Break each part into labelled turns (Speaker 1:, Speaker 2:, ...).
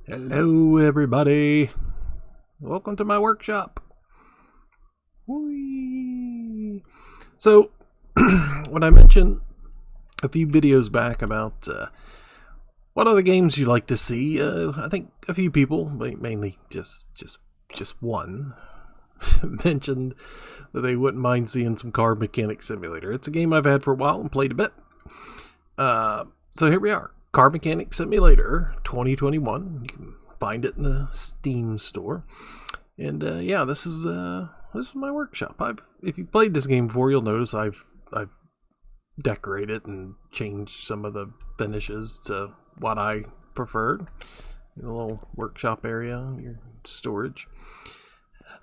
Speaker 1: Hello everybody, welcome to my workshop. Whee. So when I mentioned a few videos back about what other games you like to see, I think a few people, mainly just one, mentioned that they wouldn't mind seeing some Car Mechanic Simulator. It's a game I've had for a while and played a bit. So here we are. Car Mechanic Simulator 2021. You can find it in the Steam store. And yeah, this is my workshop. If you played this game before, you'll notice I've decorated and changed some of the finishes to what I preferred. A little workshop area, your storage.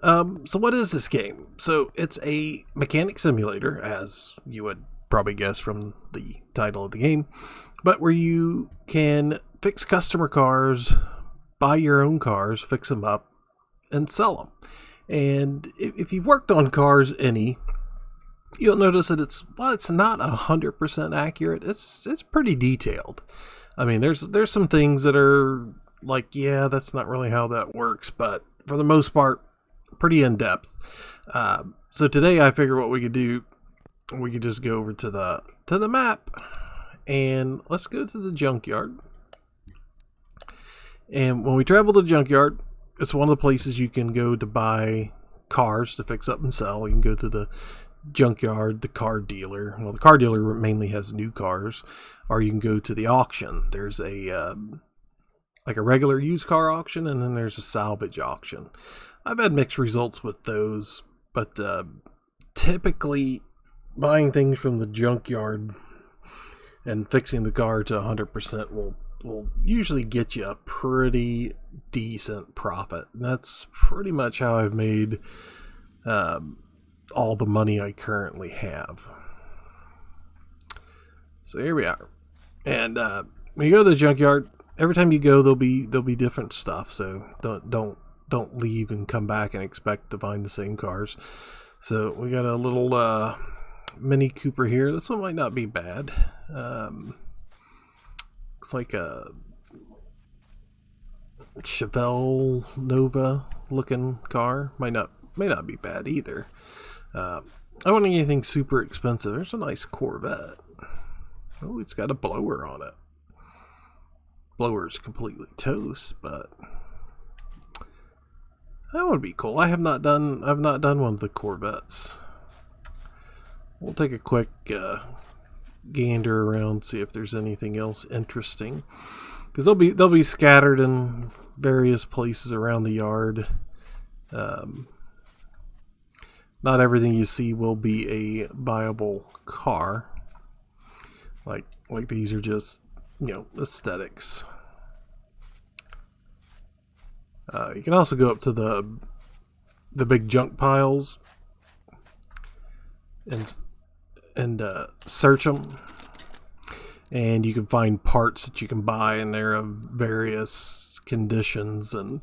Speaker 1: So what is this game? So it's a mechanic simulator, as you would probably guess from the title of the game, but where you can fix customer cars, buy your own cars, fix them up, and sell them. And if you've worked on cars any, you'll notice that it's not 100% accurate. It's pretty detailed. I mean, there's some things that are like, yeah, that's not really how that works, but for the most part, pretty in depth. So today I figured what we could do, we could just go over to the map, and let's go to the junkyard. And when we travel to the junkyard, it's one of the places you can go to buy cars to fix up and sell. You can go to the junkyard, the car dealer. Well, the car dealer mainly has new cars, or you can go to the auction. There's a like a regular used car auction, and then there's a salvage auction. I've had mixed results with those, but typically buying things from the junkyard and fixing the car to 100% will usually get you a pretty decent profit. And that's pretty much how I've made all the money I currently have. So here we are. And when you go to the junkyard, every time you go, there'll be different stuff. So don't leave and come back and expect to find the same cars. So we got a little Mini Cooper here. This one might not be bad. Looks like a Chevelle Nova looking car. May not be bad either. I don't need anything super expensive. There's a nice Corvette. Oh, it's got a blower on it. Blower's completely toast, but that would be cool. I've not done one of the Corvettes. We'll take a quick gander around, see if there's anything else interesting, because they'll be scattered in various places around the yard. Not everything you see will be a viable car. Like these are just, aesthetics. You can also go up to the big junk piles and search them, and you can find parts that you can buy, and they're of various conditions. And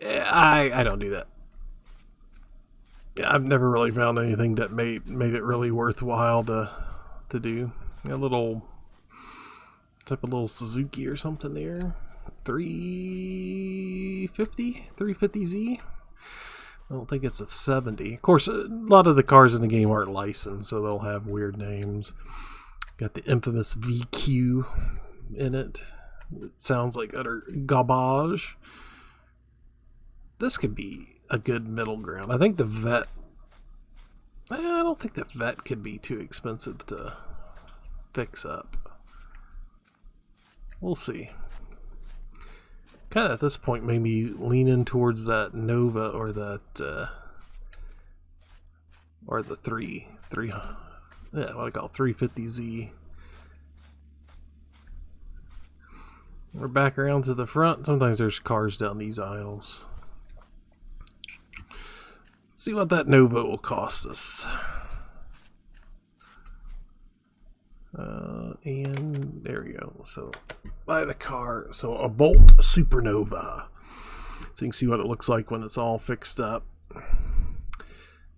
Speaker 1: I don't do that. Yeah, I've never really found anything that made it really worthwhile to do. A little Suzuki or something there. 350Z. I don't think it's a 70. Of course, a lot of the cars in the game aren't licensed, so they'll have weird names. Got the infamous VQ in it. It sounds like utter garbage. This could be a good middle ground. I think the Vet... I don't think the Vet could be too expensive to fix up. We'll see. Kind of at this point, maybe leaning towards that Nova or that or the 350Z. We're back around to the front. Sometimes there's cars down these aisles. Let's see what that Nova will cost us. And there we go. So buy the car. So a Bolt Supernova. So you can see what it looks like when it's all fixed up.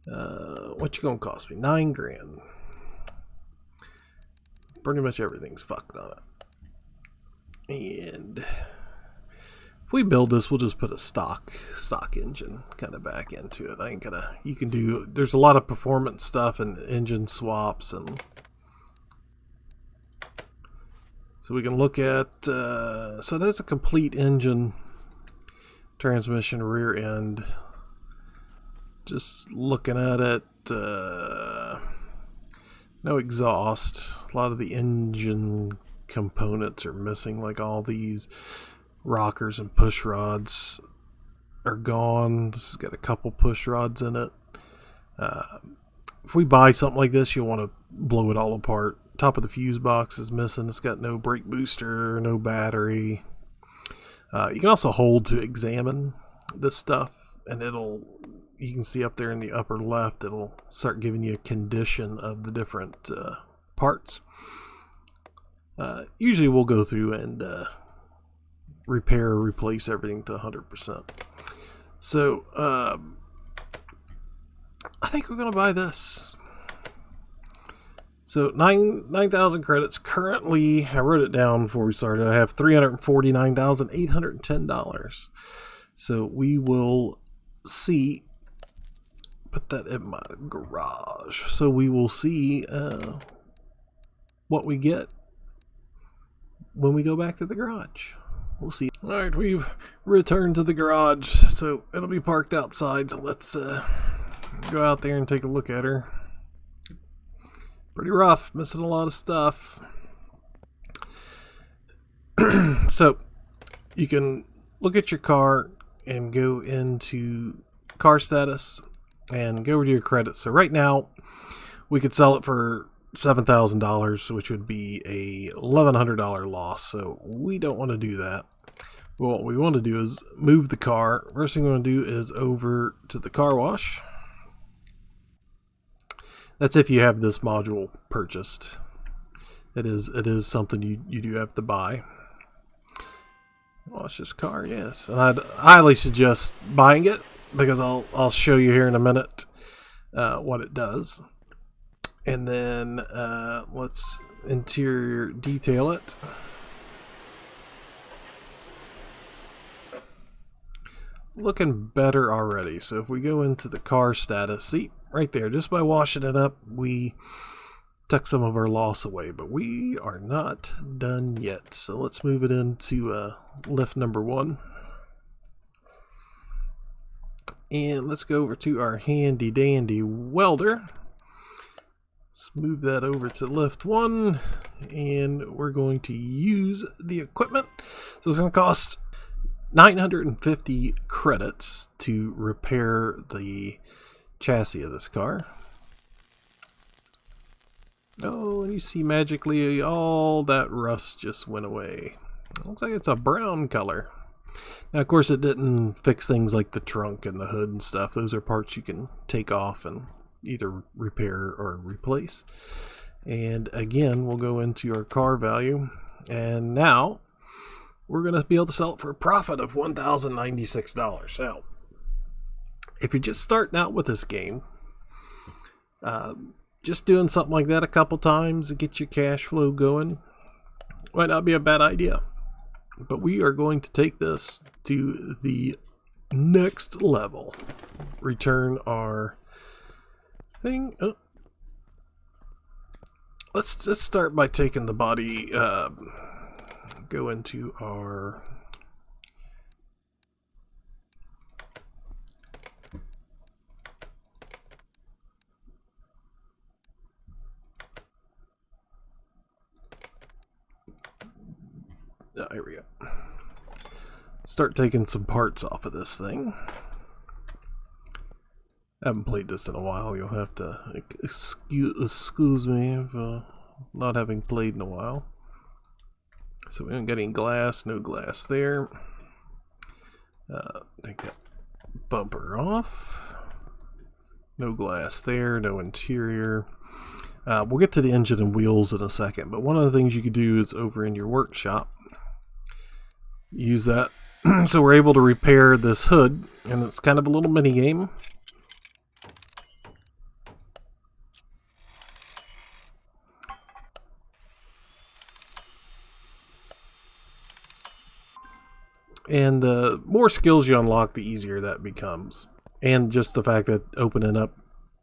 Speaker 1: What you gonna cost me? $9,000. Pretty much everything's fucked on it. And If we build this, we'll just put a stock engine kind of back into it. I ain't gonna. You can do. There's a lot of performance stuff and engine swaps, and so we can look at. So that's a complete engine, transmission, rear end. Just looking at it. No exhaust. A lot of the engine components are missing, like all these rockers and push rods are gone. This has got a couple push rods in it. If we buy something like this, you'll want to blow it all apart. Top of the fuse box is missing. It's got no brake booster, no battery. You can also hold to examine this stuff, and you can see up there in the upper left, it'll start giving you a condition of the different parts. Usually we'll go through and repair or replace everything to 100%. So I think we're going to buy this. So 9,000 credits. Currently, I wrote it down before we started, I have $349,810. So we will see. Put that in my garage. So we will see what we get when we go back to the garage. We'll see. Alright, we've returned to the garage, so it'll be parked outside, so let's go out there and take a look at her. Pretty rough, missing a lot of stuff. So, you can look at your car and go into car status and go over to your credits. So right now, we could sell it for $7,000, which would be a $1,100 loss. So we don't want to do that. What we want to do is move the car. First thing we want to do is over to the car wash. That's if you have this module purchased. It is something you do have to buy. Wash this car, yes. And I'd highly suggest buying it, because I'll show you here in a minute what it does. And then let's interior detail it. Looking better already. So if we go into the car status, see right there, just by washing it up, we took some of our loss away, but we are not done yet. So let's move it into lift number 1. And let's go over to our handy dandy welder. Let's move that over to lift 1, and we're going to use the equipment. So it's going to cost 950 credits to repair the chassis of this car. Oh, and you see magically all that rust just went away. Looks like it's a brown color. Now, of course, it didn't fix things like the trunk and the hood and stuff. Those are parts you can take off and either repair or replace. And again, we'll go into our car value, and now we're going to be able to sell it for a profit of $1,096. Now, if you're just starting out with this game, just doing something like that a couple times to get your cash flow going might not be a bad idea. But we are going to take this to the next level. Return our thing. Oh. Let's start by taking the body. Go into our here we go. Start taking some parts off of this thing. I haven't played this in a while. You'll have to excuse me for not having played in a while. So we don't get any glass, no glass there. Take that bumper off. No glass there, no interior. We'll get to the engine and wheels in a second, but one of the things you could do is over in your workshop, use that so we're able to repair this hood, and it's kind of a little mini game. And the more skills you unlock, the easier that becomes. And just the fact that opening up,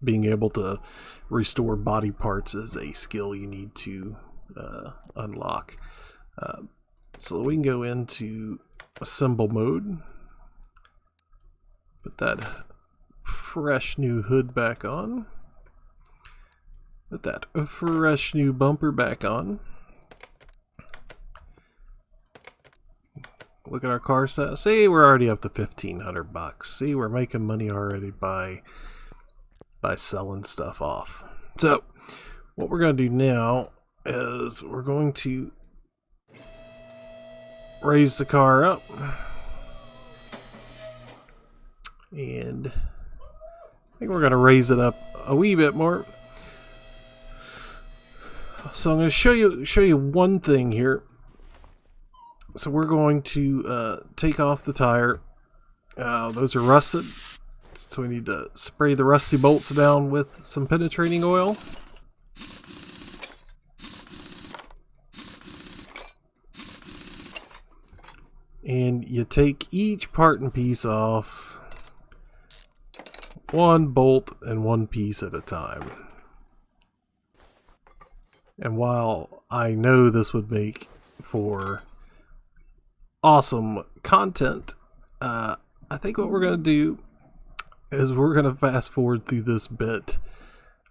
Speaker 1: being able to restore body parts is a skill you need to unlock. So we can go into assemble mode. Put that fresh new hood back on. Put that fresh new bumper back on. Look at our car set. See, we're already up to $1,500. See, we're making money already by selling stuff off. So, what we're going to do now is we're going to raise the car up. And I think we're going to raise it up a wee bit more. So I'm going to show you one thing here. So we're going to take off the tire. Those are rusted. So we need to spray the rusty bolts down with some penetrating oil. And you take each part and piece off, one bolt and one piece at a time. And while I know this would make for awesome content, I think what we're going to do is we're going to fast forward through this bit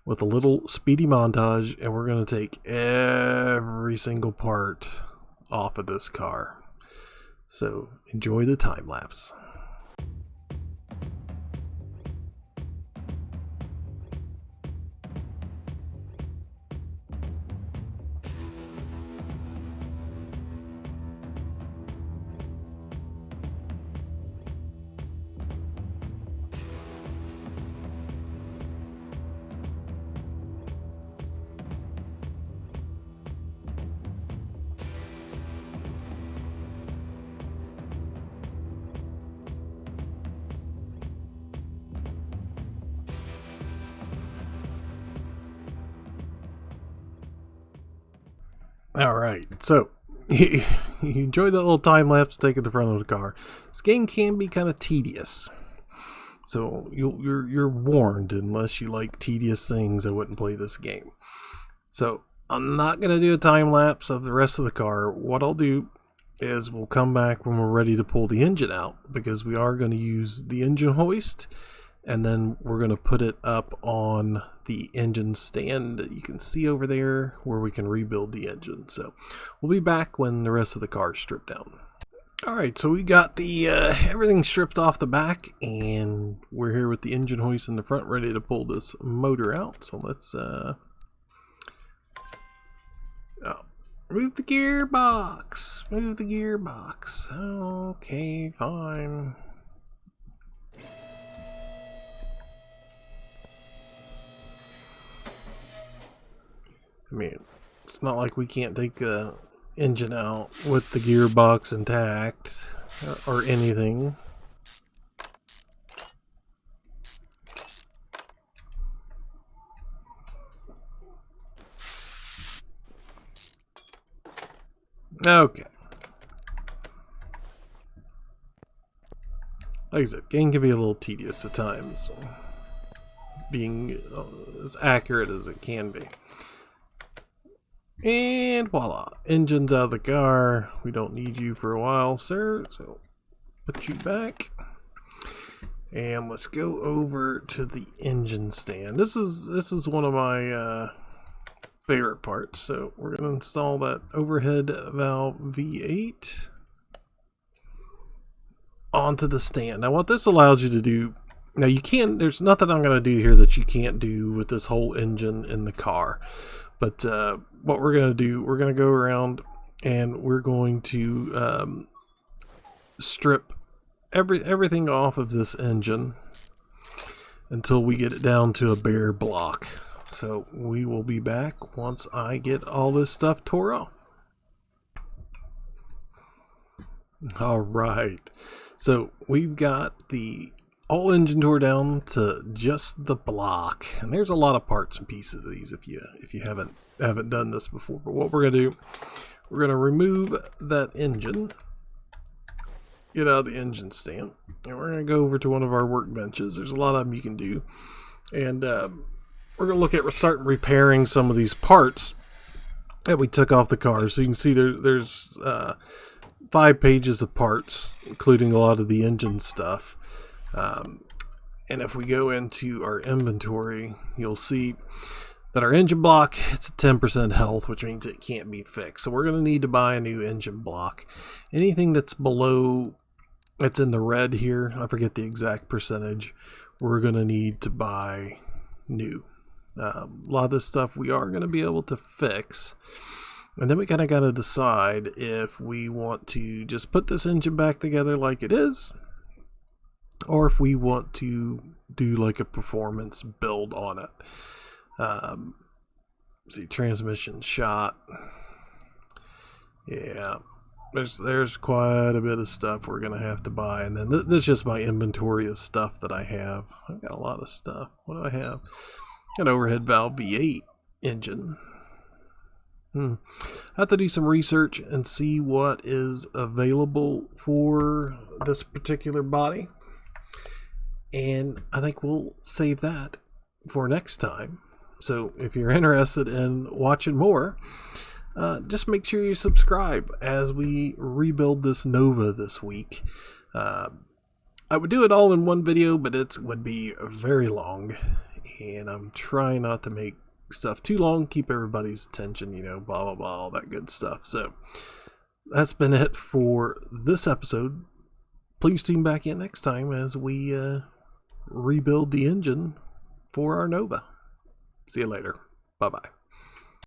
Speaker 1: with a little speedy montage, and we're going to take every single part off of this car. So enjoy the time lapse. Alright, so you enjoyed that little time lapse taking the front of the car. This game can be kind of tedious. So you're warned. Unless you like tedious things, I wouldn't play this game. So I'm not going to do a time lapse of the rest of the car. What I'll do is we'll come back when we're ready to pull the engine out, because we are going to use the engine hoist, and then we're going to put it up on the engine stand that you can see over there where we can rebuild the engine. So we'll be back when the rest of the car is stripped down. Alright, so we got the everything stripped off the back, and we're here with the engine hoist in the front ready to pull this motor out. So let's move the gearbox. Move the gearbox. Okay, fine. I mean, it's not like we can't take the engine out with the gearbox intact or anything. Okay. Like I said, game can be a little tedious at times, being as accurate as it can be. And voila, engine's out of the car. We don't need you for a while, sir, so put you back. And let's go over to the engine stand. This is one of my favorite parts. So we're going to install that overhead valve V8 onto the stand. Now what this allows you to do, now you can't, there's nothing I'm going to do here that you can't do with this whole engine in the car. But what we're going to do, we're going to go around and we're going to strip everything off of this engine until we get it down to a bare block. So we will be back once I get all this stuff tore off. Alright, so we've got the whole engine tore down to just the block, and there's a lot of parts and pieces of these if you haven't done this before. But what we're gonna do, we're gonna remove that engine, get out the engine stand, and we're going to go over to one of our workbenches. There's a lot of them you can do, and we're going to look at starting repairing some of these parts that we took off the car. So you can see there's 5 pages of parts, including a lot of the engine stuff. And if we go into our inventory, you'll see that our engine block, it's at 10% health, which means it can't be fixed. So we're going to need to buy a new engine block. Anything that's below, that's in the red here, I forget the exact percentage, we're going to need to buy new. A lot of this stuff we are going to be able to fix. And then we kind of got to decide if we want to just put this engine back together like it is, or if we want to do like a performance build on it. See, transmission shot. Yeah, there's quite a bit of stuff we're gonna have to buy, and then this is just my inventory of stuff that I have. I got a lot of stuff. What do I have? Got an overhead valve V8 engine. I have to do some research and see what is available for this particular body, and I think we'll save that for next time. So if you're interested in watching more, just make sure you subscribe as we rebuild this Nova this week. I would do it all in one video, but it would be very long, and I'm trying not to make stuff too long, keep everybody's attention, you know, blah blah blah, all that good stuff. So that's been it for this episode. Please tune back in next time as we rebuild the engine for our Nova. See you later. Bye bye.